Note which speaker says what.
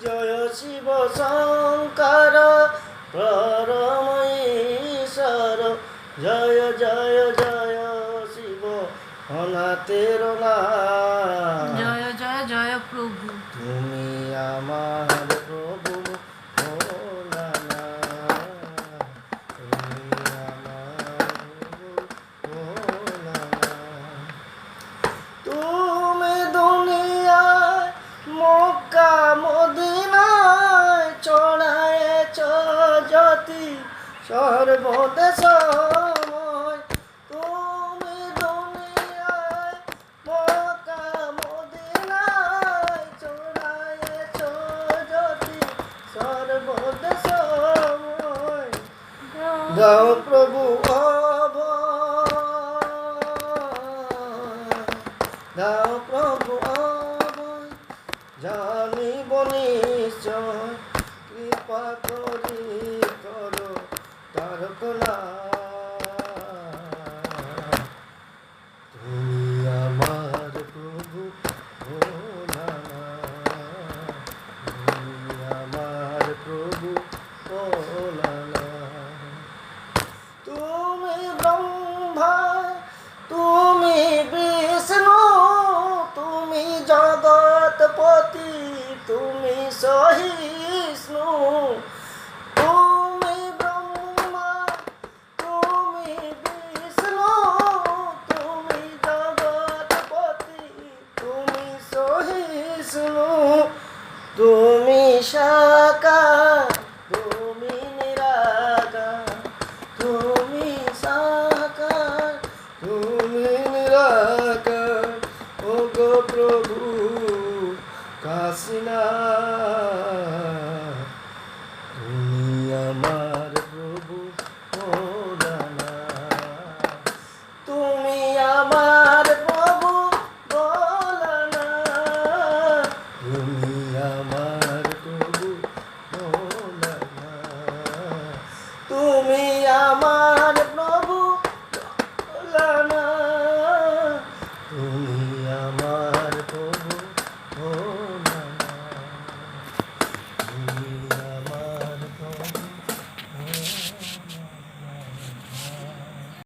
Speaker 1: জয় শিব শঙ্কর পরম ঈশ্বর, জয় জয় জয় শিব অনাথের নাথ।
Speaker 2: জয় জয় জয় প্রভু,
Speaker 1: তুমি আমার প্রভু ভোলানাথ, তুমি আমার প্রভু ভোলানাথ। তুমি দুনিয়ায় মক্কা মদিনায় ছড়ায়েছ জ্যোতি সর্বদেশময়। তুমি দুনিয়ায় মক্কা মদিনায় ছড়ায়েছ জ্যোতি সর্বদেশময়। দাও প্রভু দাও প্রভু অভয়, জানিব নিশ্চয় কৃপা করি করো তারকনা। তুমি আমার প্রভু ভোলানাথ, তুমি আমার প্রভু ভোলানাথ। তুমি ব্রহ্মা, তুমি বিষ্ণু, তুমি জগৎপতি, তুমি সহিষ্ণু। তুমি ব্রহ্মা, তুমি বিষ্ণু, তুমি জগৎপতি, তুমি সহিষ্ণু। তুমি সাকার, তুমি নিরাকার, তুমি সাকার, তুমি নিরাকার। ও গো প্রভু কাশীনাথ, তুমি আমার প্রভু ভোলানাথ, তুমি আমার প্রভু ভোলানাথ, তুমি আমার প্রভু ভোলানাথ, তুমি আমার